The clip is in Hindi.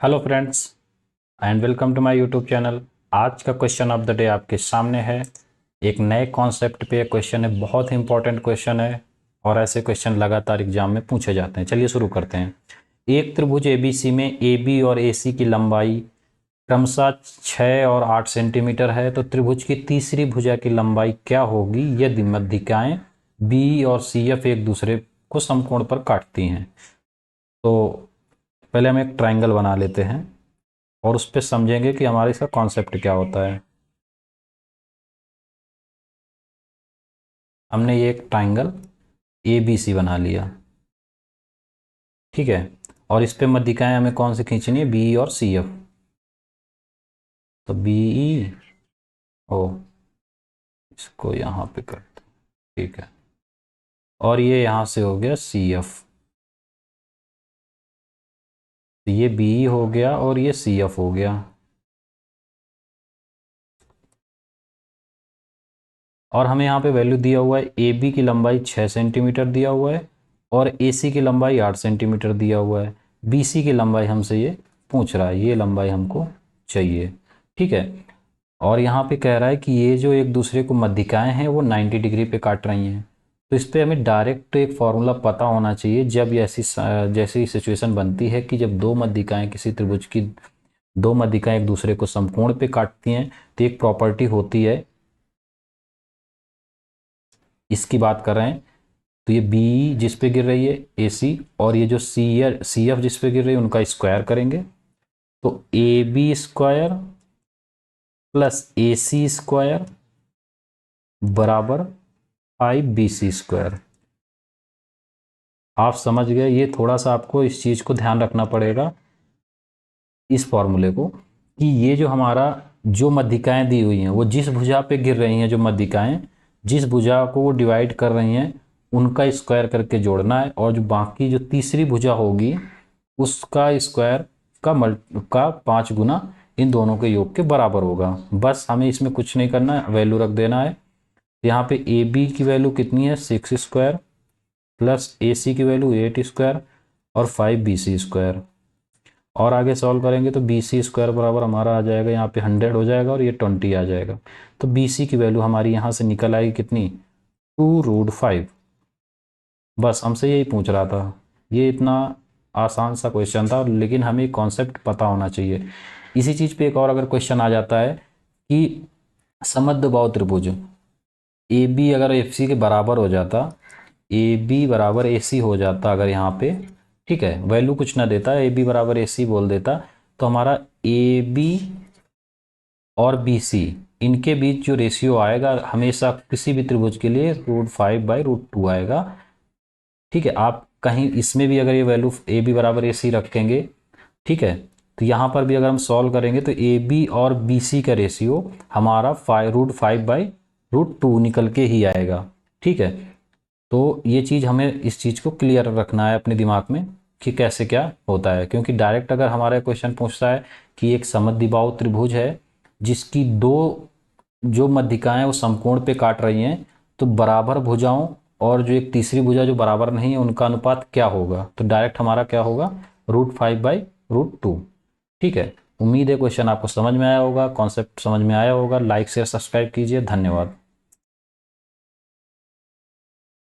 Hello friends and welcome to my YouTube channel. आज का क्वेश्चन ऑफ द डे आपके सामने है। एक नए कॉन्सेप्ट पे क्वेश्चन है, बहुत ही इंपॉर्टेंट क्वेश्चन है और ऐसे क्वेश्चन लगातार एग्जाम में पूछे जाते हैं। चलिए शुरू करते हैं। एक त्रिभुज एबीसी में एबी और एसी की लंबाई क्रमशः 6 और 8 सेंटीमीटर है, तो त्रिभुज की तीसरी भुजा की लंबाई क्या होगी यदि मध्यिकाएं बी और सी एफ एक दूसरे को समकोण पर काटती हैं। तो पहले हम एक ट्राइंगल बना लेते हैं और उस पर समझेंगे कि हमारे इसका कॉन्सेप्ट क्या होता है। हमने ये एक ट्राइंगल ए बी सी बना लिया, ठीक है। और इस पे मध्यिकाएं हमें कौन सी खींचनी है, बी और सी एफ। तो बी ई ओ, इसको यहाँ पे करते हैं, ठीक है। और ये यहाँ से हो गया सी एफ, तो ये बी ई हो गया और ये सी एफ हो गया। और हमें यहाँ पे वैल्यू दिया हुआ है, ए बी की लंबाई 6 सेंटीमीटर दिया हुआ है और ए सी की लंबाई 8 सेंटीमीटर दिया हुआ है। बी सी की लंबाई हमसे ये पूछ रहा है, ये लंबाई हमको चाहिए, ठीक है। और यहाँ पे कह रहा है कि ये जो एक दूसरे को मध्यिकाएं हैं वो 90 डिग्री पे काट रही हैं। तो इस पे हमें डायरेक्ट एक फॉर्मूला पता होना चाहिए। जब ऐसी जैसी सिचुएशन बनती है कि जब दो मध्यिकाएं किसी त्रिभुज की दो मध्यिकाएं एक दूसरे को समकोण पे काटती हैं, तो एक प्रॉपर्टी होती है, इसकी बात कर रहे हैं। तो ये बी जिस पे गिर रही है ए सी, और ये जो सी एफ जिस पे गिर रही है उनका स्क्वायर करेंगे। तो A B square plus A C square बराबर 5 BC स्क्वायर। आप समझ गए। ये थोड़ा सा आपको इस चीज को ध्यान रखना पड़ेगा, इस फॉर्मूले को, कि ये जो हमारा जो मध्यिकाएं दी हुई हैं वो जिस भुजा पे गिर रही हैं, जो मध्यिकाएं जिस भुजा को वो डिवाइड कर रही हैं उनका स्क्वायर करके जोड़ना है। और जो बाकी जो तीसरी भुजा होगी उसका स्क्वायर का 5 गुना इन दोनों के योग के बराबर होगा। बस हमें इसमें कुछ नहीं करना है, वैल्यू रख देना है। यहाँ पे ए बी की वैल्यू कितनी है, 6 स्क्वायर प्लस ए सी की वैल्यू 8 स्क्वायर और 5 BC स्क्वायर। और आगे सॉल्व करेंगे तो बी सी स्क्वायर बराबर हमारा आ जाएगा, यहाँ पे 100 हो जाएगा और ये 20 आ जाएगा। तो बी सी की वैल्यू हमारी यहाँ से निकल आएगी कितनी, 2√5। बस हमसे यही पूछ रहा था। ये इतना आसान सा क्वेश्चन था, लेकिन हमें कॉन्सेप्ट पता होना चाहिए। इसी चीज़ पे एक और अगर क्वेश्चन आ जाता है कि समद्विबाहु त्रिभुज ए बी अगर एफ सी के बराबर हो जाता, ए बी बराबर ए सी हो जाता अगर यहाँ पे, ठीक है, वैल्यू कुछ ना देता, ए बी बराबर ए सी बोल देता, तो हमारा ए बी और बी सी इनके बीच जो रेशियो आएगा हमेशा किसी भी त्रिभुज के लिए √5/√2 आएगा, ठीक है। आप कहीं इसमें भी अगर ये वैल्यू ए बी बराबर ए सी रखेंगे, ठीक है, तो यहाँ पर भी अगर हम सॉल्व करेंगे तो ए बी और बी सी का रेशियो हमारा √5/√2 निकल के ही आएगा, ठीक है। तो ये चीज़ हमें इस चीज़ को क्लियर रखना है अपने दिमाग में कि कैसे क्या होता है, क्योंकि डायरेक्ट अगर हमारा क्वेश्चन पूछता है कि एक समद्विबाहु त्रिभुज है जिसकी दो जो मध्यिकाएं वो समकोण पे काट रही हैं, तो बराबर भुजाओं और जो एक तीसरी भुजा जो बराबर नहीं है उनका अनुपात क्या होगा, तो डायरेक्ट हमारा क्या होगा, √5/√2, ठीक है। उम्मीद है क्वेश्चन आपको समझ में आया होगा, कॉन्सेप्ट समझ में आया होगा। लाइक शेयर सब्सक्राइब कीजिए, धन्यवाद।